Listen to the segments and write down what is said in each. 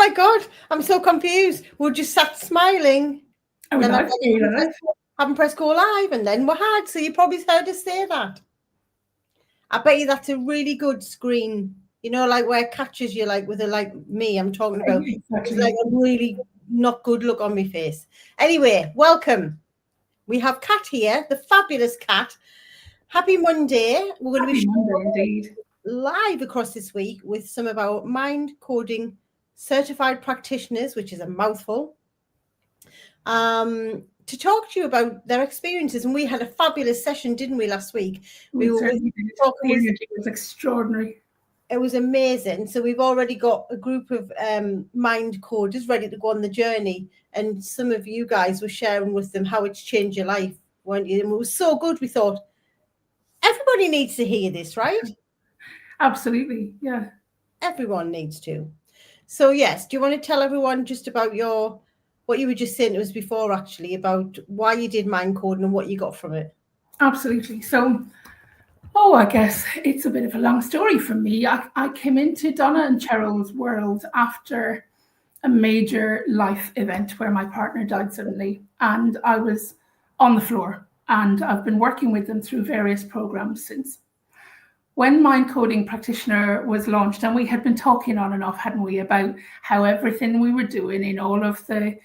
my God, I'm so confused. We're just sat smiling. And then I haven't pressed go live, and then we had. So you probably heard us say that. I bet you that's a really good screen. You know, like where it catches you, like with a like me. I'm talking about. Exactly. It's like a really not good look on my face. Anyway, welcome. We have Kat here, the fabulous Kat. Happy Monday. We're going to be live across this week with some of our mind coding certified practitioners, which is a mouthful, to talk to you about their experiences. And we had a fabulous session, didn't we, last week? We were talking with, it was extraordinary. It was amazing. So we've already got a group of mind coders ready to go on the journey. And some of you guys were sharing with them how it's changed your life, weren't you? And it was so good. We thought, everybody needs to hear this, right? Absolutely, yeah. Everyone needs to. So, yes, do you want to tell everyone just about what you were just saying to us before, actually, about why you did mind coding and what you got from it? Absolutely. So, I guess it's a bit of a long story for me. I came into Donna and Cheryl's world after a major life event where my partner died suddenly, and I was on the floor, and I've been working with them through various programs since. When Mind Coding Practitioner was launched, and we had been talking on and off, hadn't we, about how everything we were doing in all of the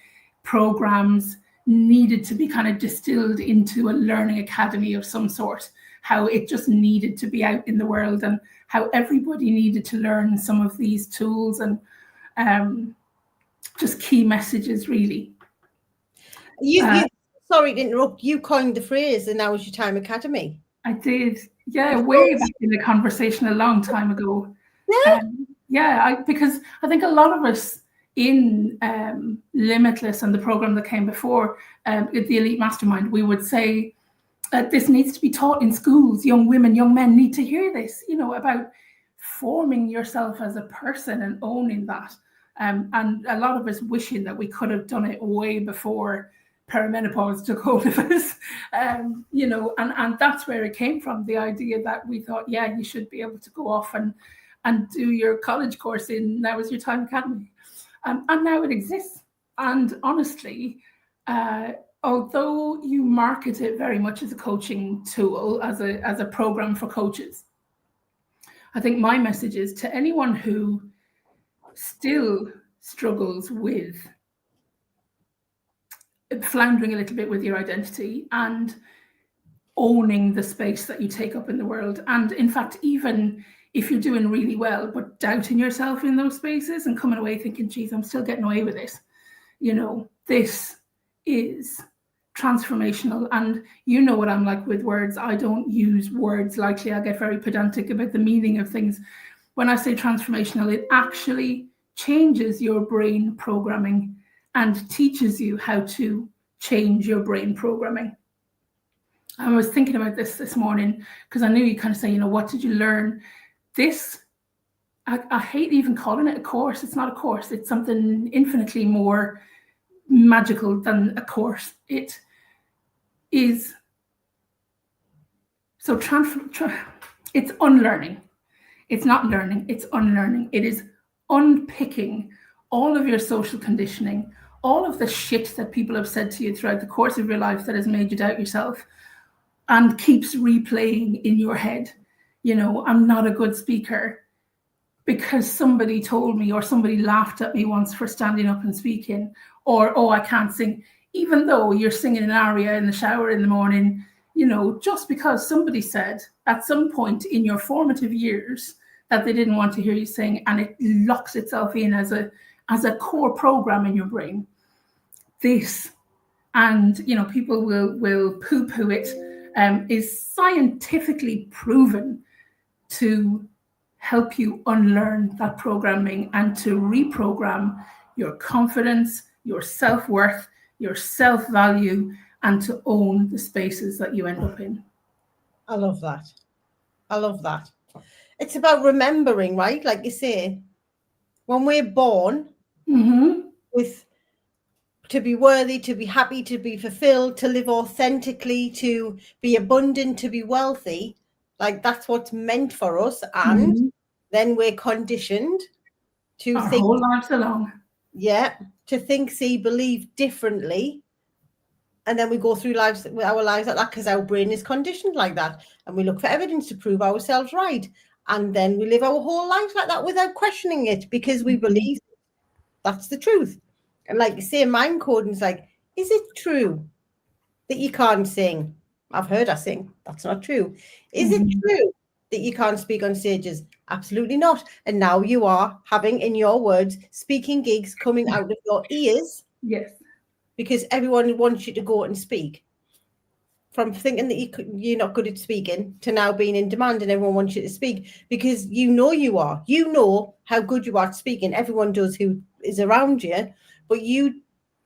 programs needed to be kind of distilled into a learning academy of some sort, how it just needed to be out in the world, and how everybody needed to learn some of these tools and just key messages, really. Sorry to interrupt, you coined the phrase, and Now Is Your Time Academy. I did, yeah, way back in the conversation a long time ago. Yeah, because I think a lot of us in Limitless and the program that came before, the Elite Mastermind, we would say that this needs to be taught in schools. Young women, young men need to hear this, about forming yourself as a person and owning that. And a lot of us wishing that we could have done it way before perimenopause took hold of us, and that's where it came from, the idea that we thought, yeah, you should be able to go off and do your college course in Now Is Your Time Academy. And now it exists. And honestly, although you market it very much as a coaching tool, as a program for coaches, I think my message is to anyone who still struggles with floundering a little bit with your identity and owning the space that you take up in the world. And in fact, even if you're doing really well, but doubting yourself in those spaces and coming away thinking, geez, I'm still getting away with this. This is transformational. And you know what I'm like with words. I don't use words lightly. I get very pedantic about the meaning of things. When I say transformational, it actually changes your brain programming and teaches you how to change your brain programming. I was thinking about this morning because I knew you kind of say, what did you learn? I hate even calling it a course. It's not a course. It's something infinitely more magical than a course. It is so it's unlearning. It's not learning, it's unlearning. It is unpicking all of your social conditioning, all of the shit that people have said to you throughout the course of your life that has made you doubt yourself and keeps replaying in your head. I'm not a good speaker because somebody told me, or somebody laughed at me once for standing up and speaking, or, I can't sing, even though you're singing an aria in the shower in the morning, just because somebody said at some point in your formative years that they didn't want to hear you sing, and it locks itself in as a core program in your brain. This, and people will poo-poo it, is scientifically proven to help you unlearn that programming and to reprogram your confidence, your self-worth, your self-value, and to own the spaces that you end up in. I love that. It's about remembering, right? Like you say, when we're born with to be worthy, to be happy, to be fulfilled, to live authentically, to be abundant, to be wealthy, like that's what's meant for us. And then we're conditioned to our think whole lives along. Yeah, to think, see, believe differently. And then we go through our lives like that because our brain is conditioned like that. And we look for evidence to prove ourselves right. And then we live our whole lives like that without questioning it because we believe that's the truth. And like you say, mind coding is like, is it true that you can't sing? I've heard her sing. That's not true. Is it true that you can't speak on stages? Absolutely not. And now you are having, in your words, speaking gigs coming out of your ears. Yes. Because everyone wants you to go and speak. From thinking that you're not good at speaking to now being in demand and everyone wants you to speak because you are. You know how good you are at speaking. Everyone does who is around you. But you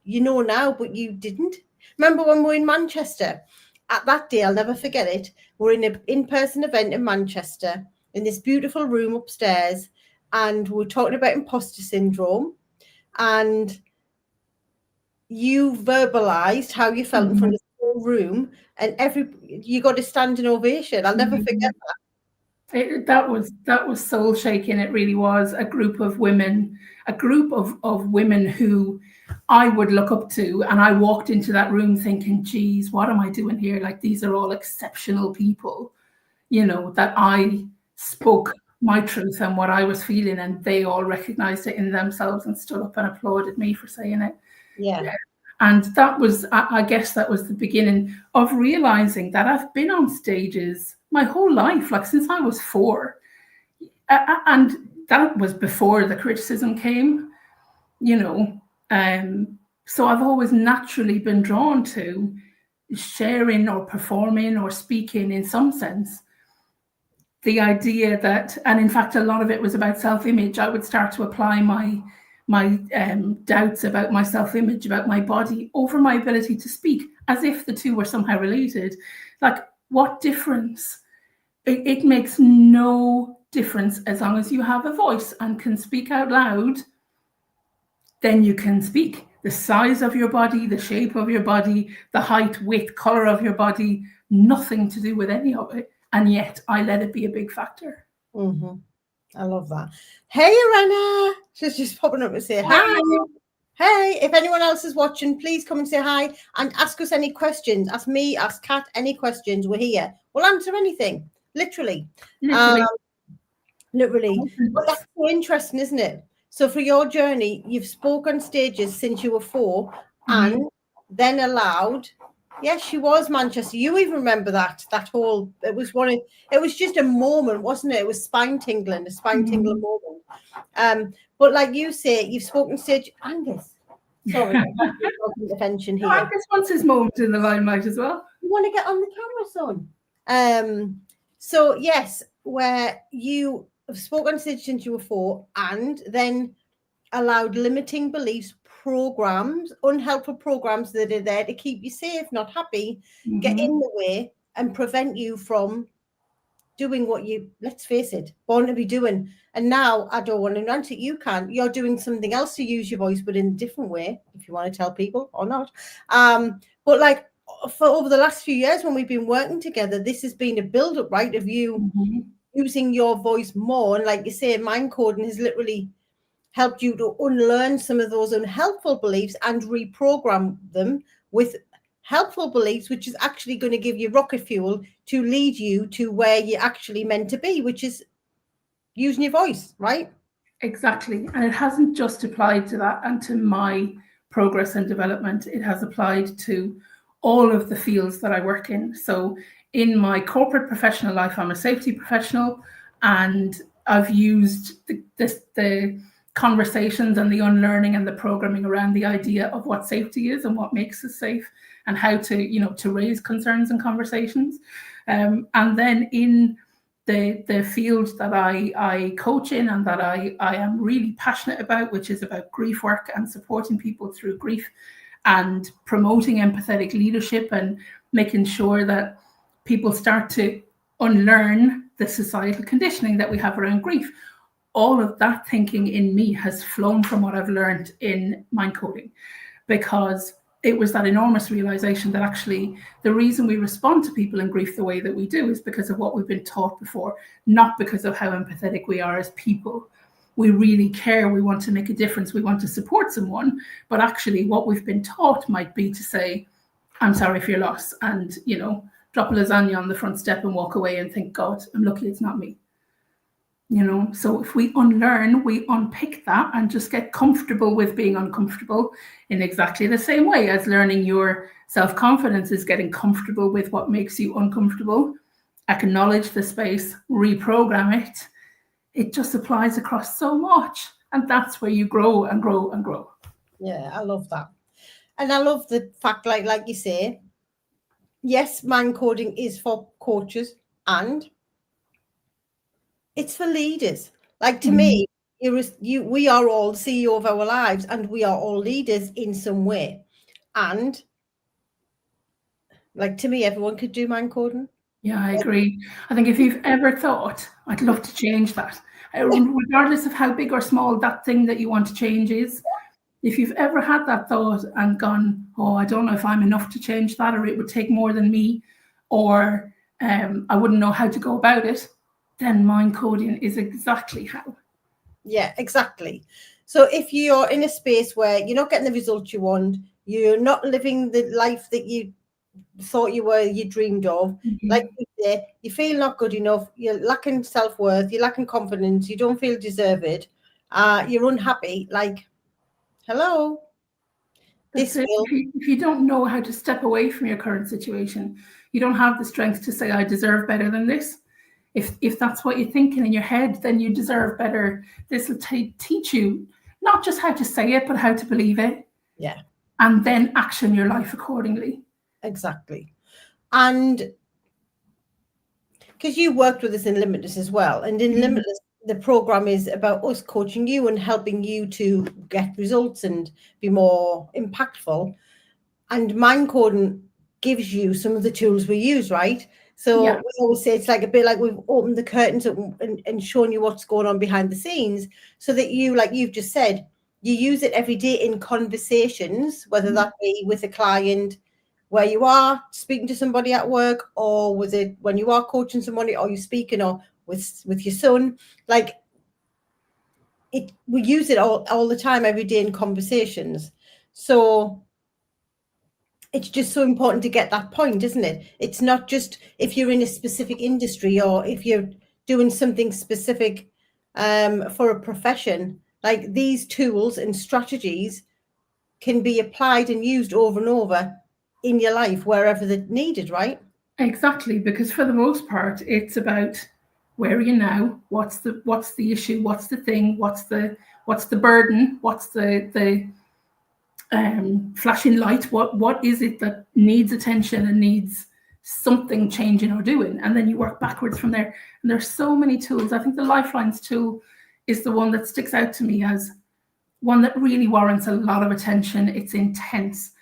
know now, but you didn't. Remember when we were in Manchester? At that day, I'll never forget it. We're in an in-person event in Manchester in this beautiful room upstairs, and we're talking about imposter syndrome. And you verbalized how you felt in front of the whole room, and you got a standing ovation. I'll never forget that. That was soul shaking. It really was. A group of women who I would look up to, and I walked into that room thinking, geez, what am I doing here? Like, these are all exceptional people, that I spoke my truth and what I was feeling, and they all recognized it in themselves and stood up and applauded me for saying it. Yeah. And that was, I guess that was the beginning of realizing that I've been on stages my whole life, like since I was 4. And that was before the criticism came, so I've always naturally been drawn to sharing or performing or speaking in some sense. The idea that, and in fact, a lot of it was about self-image. I would start to apply my doubts about my self-image, about my body, over my ability to speak, as if the two were somehow related. Like, what difference? It makes no difference as long as you have a voice and can speak out loud. Then you can speak. The size of your body, the shape of your body, the height, width, color of your body, nothing to do with any of it. And yet I let it be a big factor. I love that. Hey, Irena. She's just popping up and say hi. Hey, if anyone else is watching, please come and say hi and ask us any questions. Ask me, ask Kat any questions. We're here. We'll answer anything. Literally. Literally. But that's so interesting, isn't it? So for your journey, you've spoken on stages since you were 4 and then allowed. Yes, she was Manchester. You even remember that whole, it was just a moment, wasn't it? It was a spine tingling moment. But like you say, you've spoken stage. Angus, sorry, intervention here. Angus wants his moment in the limelight as well. You want to get on the camera, son? So yes, where you have spoken stage since you were 4 and then allowed limiting beliefs, programs, unhelpful programs that are there to keep you safe, not happy, get in the way and prevent you from doing what you, let's face it, born to be doing. And now I don't want to announce it, you're doing something else to use your voice, but in a different way, if you want to tell people or not. But like for over the last few years when we've been working together, this has been a build-up, right, of you using your voice more. And like you say, mind coding has literally helped you to unlearn some of those unhelpful beliefs and reprogram them with helpful beliefs, which is actually going to give you rocket fuel to lead you to where you're actually meant to be, which is using your voice, right? Exactly. And it hasn't just applied to that and to my progress and development. It has applied to all of the fields that I work in. So in my corporate professional life, I'm a safety professional, and I've used the conversations and the unlearning and the programming around the idea of what safety is and what makes us safe and how to, to raise concerns and conversations. And then in the field that I coach in and that I am really passionate about, which is about grief work and supporting people through grief and promoting empathetic leadership and making sure that people start to unlearn the societal conditioning that we have around grief. All of that thinking in me has flown from what I've learned in mind coding, because it was that enormous realization that actually the reason we respond to people in grief the way that we do is because of what we've been taught before, not because of how empathetic we are as people. we really care, we want to make a difference, we want to support someone, but actually what we've been taught might be to say, I'm sorry for your loss, and, you know, drop a lasagna on the front step and walk away and think, God, I'm lucky it's not me. You know, so if we unlearn, we unpick that and just get comfortable with being uncomfortable in exactly the same way as learning your self-confidence is getting comfortable with what makes you uncomfortable. Acknowledge the space, reprogram it. It just applies across so much. And that's where you grow and grow and grow. Yeah, I love that. And I love the fact, like you say, yes, mind coding is for coaches and it's for leaders. Like to me, we are all CEO of our lives and we are all leaders in some way. And like to me, everyone could do mind coding. Yeah, I agree. I think if you've ever thought, I'd love to change that, regardless of how big or small that thing that you want to change is, if you've ever had that thought and gone, oh, I don't know if I'm enough to change that, or it would take more than me, or I wouldn't know how to go about it, then mind coding is exactly how. Yeah, exactly. So if you're in a space where you're not getting the results you want, you're not living the life that you thought you dreamed of, like you say, you feel not good enough, you're lacking self-worth, you're lacking confidence, you don't feel deserved, you're unhappy, like, hello. If you don't know how to step away from your current situation, you don't have the strength to say, I deserve better than this. If that's what you're thinking in your head, then you deserve better. This will teach you not just how to say it, but how to believe it. Yeah. And then action your life accordingly. Exactly. And because you worked with us in Limitless as well, and in Limitless, the program is about us coaching you and helping you to get results and be more impactful. And mind coding gives you some of the tools we use, right? So we always say it's like a bit like we've opened the curtains and shown you what's going on behind the scenes, so that you, like you've just said, you use it every day in conversations, whether that be with a client, where you are speaking to somebody at work, or with it when you are coaching somebody, or you're speaking, or with your son. Like we use it all the time, every day in conversations. So it's just so important to get that point, isn't it? It's not just if you're in a specific industry or if you're doing something specific for a profession. Like these tools and strategies can be applied and used over and over in your life wherever they're needed, right? Exactly, because for the most part, it's about where are you now? What's the issue? What's the thing? What's the burden? What's the flashing light? What is it that needs attention and needs something changing or doing? And then you work backwards from there. And there's so many tools. I think the Lifelines tool is the one that sticks out to me as one that really warrants a lot of attention. It's intense.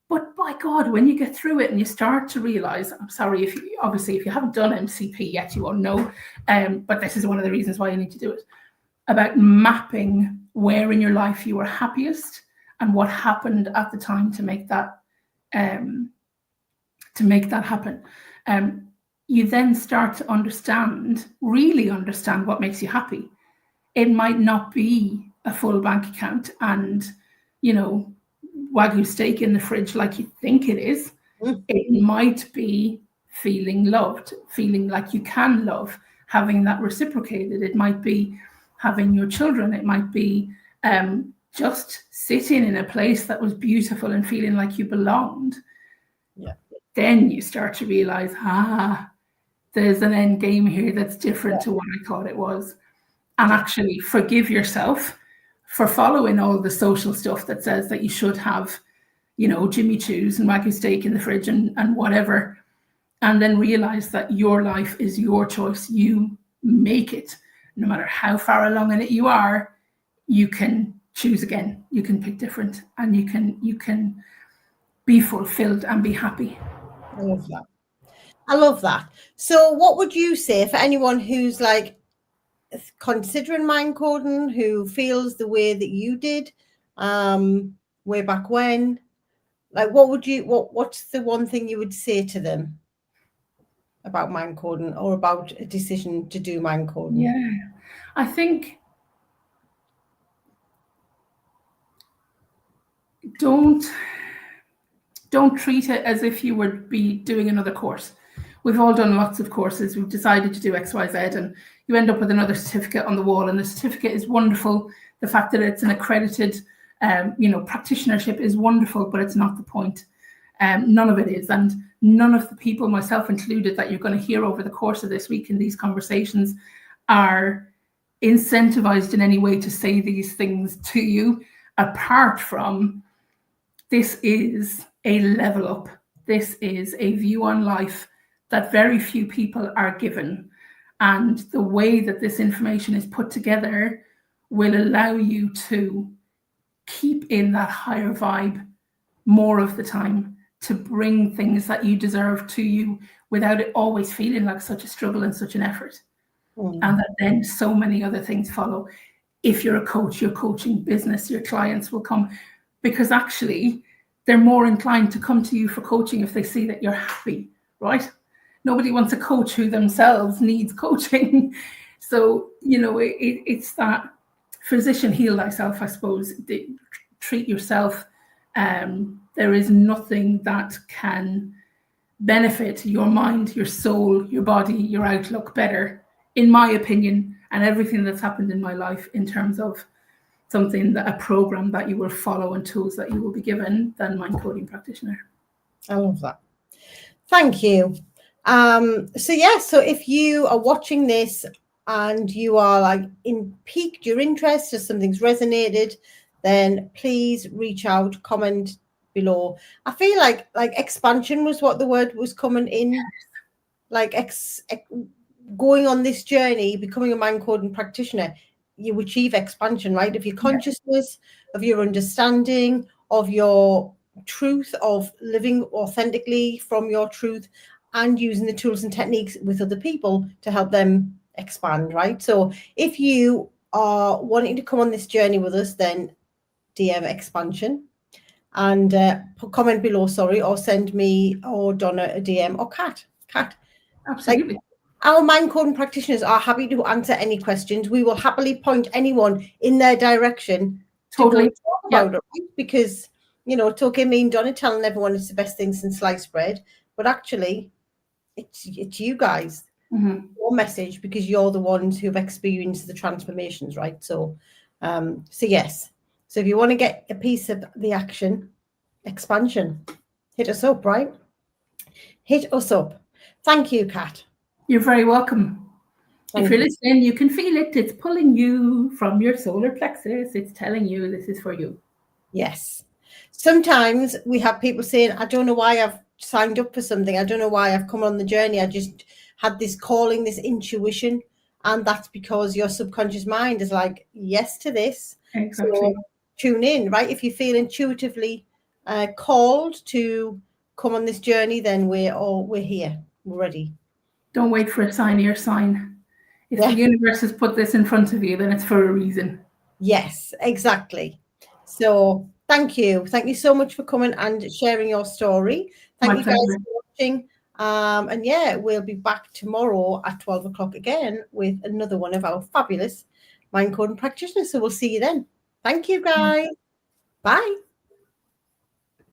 But by God, when you get through it and you start to realize, I'm sorry, if you haven't done MCP yet, you won't know. But this is one of the reasons why you need to do it, about mapping where in your life you were happiest and what happened at the time to make that happen. You then start to really understand what makes you happy. It might not be a full bank account and, you know, Wagyu steak in the fridge like you think it is. It might be feeling loved, feeling like you can love, having that reciprocated. It might be having your children. It might be just sitting in a place that was beautiful and feeling like you belonged. Yeah. Then you start to realize, there's an end game here that's different to what I thought it was. And actually forgive yourself for following all the social stuff that says that you should have, you know, Jimmy Choo's and Wagyu steak in the fridge and whatever. And then realize that your life is your choice. You make it. No matter how far along in it you are, you can choose again. You can pick different, and you can be fulfilled and be happy. I love that. I love that. So what would you say for anyone who's like considering mind coding, who feels the way that you did way back when? Like what's the one thing you would say to them about mind coding or about a decision to do mind coding? Yeah, I think don't treat it as if you would be doing another course. We've all done lots of courses. We've decided to do X, Y, Z, and you end up with another certificate on the wall. And the certificate is wonderful. The fact that it's an accredited, practitionership is wonderful, but it's not the point. None of it is. And none of the people, myself included, that you're going to hear over the course of this week in these conversations are incentivized in any way to say these things to you, apart from this is a level up. This is a view on life that very few people are given. And the way that this information is put together will allow you to keep in that higher vibe more of the time, to bring things that you deserve to you without it always feeling like such a struggle and such an effort. And that then so many other things follow. If you're a coach, your coaching business, your clients will come, because actually they're more inclined to come to you for coaching if they see that you're happy, right? Nobody wants a coach who themselves needs coaching. So, it's that physician, heal thyself, I suppose. Treat yourself. There is nothing that can benefit your mind, your soul, your body, your outlook better, in my opinion, and everything that's happened in my life in terms of a program that you will follow and tools that you will be given, than Mind Coding Practitioner. I love that. Thank you. So if you are watching this and you are piqued your interest, or something's resonated, then please reach out, comment below. I feel like expansion was what the word was coming in, going on this journey, becoming a Mind Coding Practitioner. You achieve expansion, right? Of your consciousness, of your understanding, of your truth, of living authentically from your truth, and using the tools and techniques with other people to help them expand, right? So if you are wanting to come on this journey with us, then DM expansion and comment below, or send me or Donna a DM, or Kat. Absolutely. Our Mind Coding Practitioners are happy to answer any questions. We will happily point anyone in their direction Totally. to talk about it, right? Because, it's okay, me and Donna telling everyone it's the best thing since sliced bread, but actually it's you guys, your message, because you're the ones who've experienced the transformations, right? So yes. So if you want to get a piece of the action, expansion, hit us up, right? Hit us up. Thank you, Kat. You're very welcome. If you're listening, you can feel it. It's pulling you from your solar plexus. It's telling you this is for you. Yes. Sometimes we have people saying, I don't know why I've signed up for something. I don't know why I've come on the journey. I just had this calling, this intuition. And that's because your subconscious mind is like, yes to this. Exactly. So tune in, right? If you feel intuitively called to come on this journey, then we're here. We're ready. Don't wait for a sign, your sign. If the universe has put this in front of you, then it's for a reason. Yes, exactly. So thank you. Thank you so much for coming and sharing your story. Thank you guys for watching. And we'll be back tomorrow at 12 o'clock again with another one of our fabulous Mind Coding Practitioners. So we'll see you then. Thank you, guys. Bye.